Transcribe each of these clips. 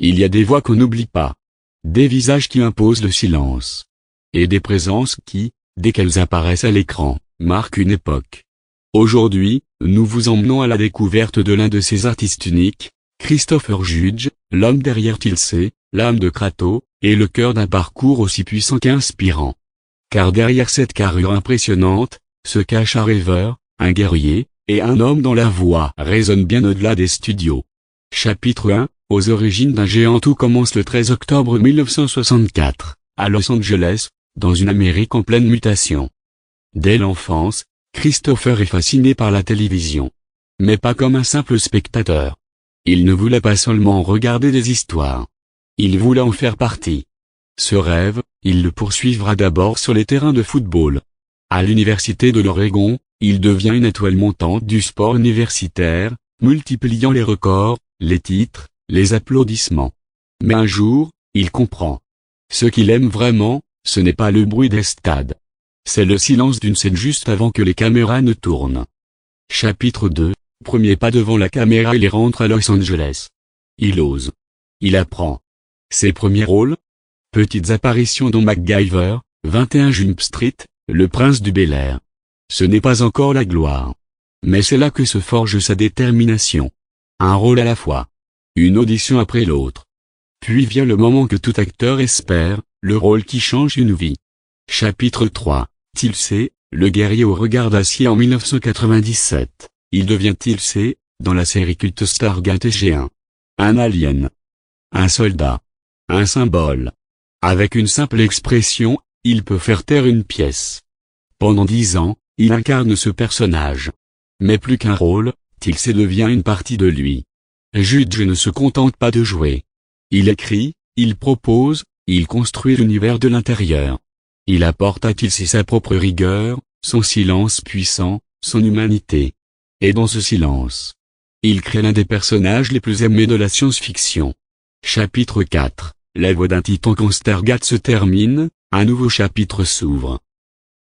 Il y a des voix qu'on n'oublie pas. Des visages qui imposent le silence. Et des présences qui, dès qu'elles apparaissent à l'écran, marquent une époque. Aujourd'hui, nous vous emmenons à la découverte de l'un de ces artistes uniques, Christopher Judge, l'homme derrière Tilsey, l'âme de Kratos, et le cœur d'un parcours aussi puissant qu'inspirant. Car derrière cette carrure impressionnante, se cache un rêveur, un guerrier, et un homme dont la voix résonne bien au-delà des studios. Chapitre 1, aux origines d'un géant. Tout commence le 13 octobre 1964, à Los Angeles, dans une Amérique en pleine mutation. Dès l'enfance, Christopher est fasciné par la télévision. Mais pas comme un simple spectateur. Il ne voulait pas seulement regarder des histoires. Il voulait en faire partie. Ce rêve, il le poursuivra d'abord sur les terrains de football. À l'université de l'Oregon, il devient une étoile montante du sport universitaire, multipliant les records, les titres, les applaudissements. Mais un jour, il comprend. Ce qu'il aime vraiment, ce n'est pas le bruit des stades. C'est le silence d'une scène juste avant que les caméras ne tournent. Chapitre 2, premier pas devant la caméra. Il rentre à Los Angeles. Il ose. Il apprend. Ses premiers rôles? Petites apparitions dans MacGyver, 21 Jump Street, Le Prince du Bel-Air. Ce n'est pas encore la gloire. Mais c'est là que se forge sa détermination. Un rôle à la fois. Une audition après l'autre. Puis vient le moment que tout acteur espère, le rôle qui change une vie. Chapitre 3, Tilsey, le guerrier au regard d'acier. En 1997, il devient Tilsey, dans la série culte Stargate SG-1. Un alien. Un soldat. Un symbole. Avec une simple expression, il peut faire taire une pièce. Pendant 10 ans, il incarne ce personnage. Mais plus qu'un rôle, Tilsey devient une partie de lui. Judge ne se contente pas de jouer. Il écrit, il propose, il construit l'univers de l'intérieur. Il apporte à Tilsey sa propre rigueur, son silence puissant, son humanité. Et dans ce silence, il crée l'un des personnages les plus aimés de la science-fiction. Chapitre 4, la voix d'un titan. Quand Stargate se termine, un nouveau chapitre s'ouvre.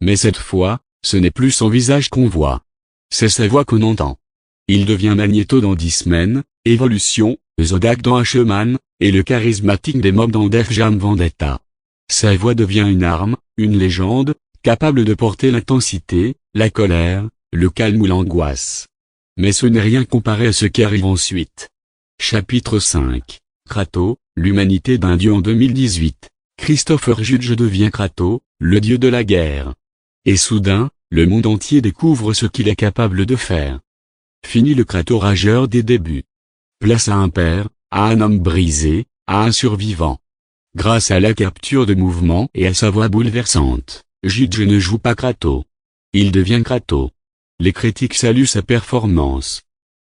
Mais cette fois, ce n'est plus son visage qu'on voit. C'est sa voix qu'on entend. Il devient Magneto dans 10 semaines, Évolution, Zodak dans H-Man, et le charismatique des mobs dans Def Jam Vendetta. Sa voix devient une arme, une légende, capable de porter l'intensité, la colère, le calme ou l'angoisse. Mais ce n'est rien comparé à ce qui arrive ensuite. Chapitre 5, Kratos, l'humanité d'un dieu. En 2018, Christopher Judge devient Kratos, le dieu de la guerre. Et soudain, le monde entier découvre ce qu'il est capable de faire. Fini le Kratos rageur des débuts. Place à un père, à un homme brisé, à un survivant. Grâce à la capture de mouvement et à sa voix bouleversante, Judge ne joue pas Kratos. Il devient Kratos. Les critiques saluent sa performance.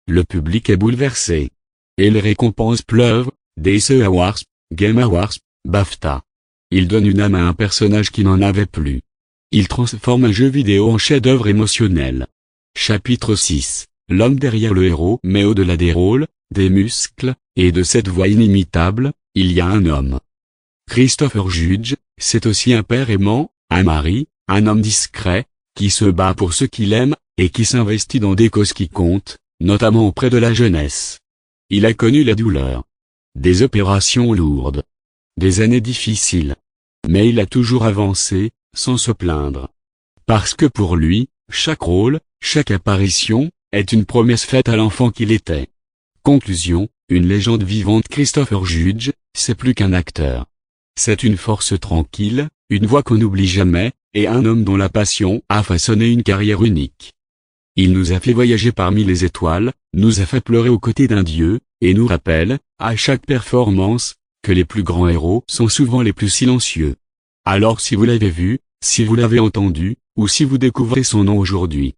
Le public est bouleversé. Et les récompenses pleuvent, DC Awards, Game Awards, BAFTA. Il donne une âme à un personnage qui n'en avait plus. Il transforme un jeu vidéo en chef-d'œuvre émotionnel. Chapitre 6, l'homme derrière le héros. Mais au-delà des rôles, des muscles, et de cette voix inimitable, il y a un homme. Christopher Judge, c'est aussi un père aimant, un mari, un homme discret, qui se bat pour ce qu'il aime, et qui s'investit dans des causes qui comptent, notamment auprès de la jeunesse. Il a connu la douleur. Des opérations lourdes. Des années difficiles. Mais il a toujours avancé, sans se plaindre. Parce que pour lui, chaque rôle, chaque apparition, est une promesse faite à l'enfant qu'il était. Conclusion, une légende vivante. Christopher Judge, c'est plus qu'un acteur. C'est une force tranquille, une voix qu'on n'oublie jamais, et un homme dont la passion a façonné une carrière unique. Il nous a fait voyager parmi les étoiles, nous a fait pleurer aux côtés d'un dieu, et nous rappelle, à chaque performance, que les plus grands héros sont souvent les plus silencieux. Alors si vous l'avez vu, si vous l'avez entendu, ou si vous découvrez son nom aujourd'hui,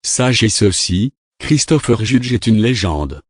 sachez ceci, Christopher Judge est une légende.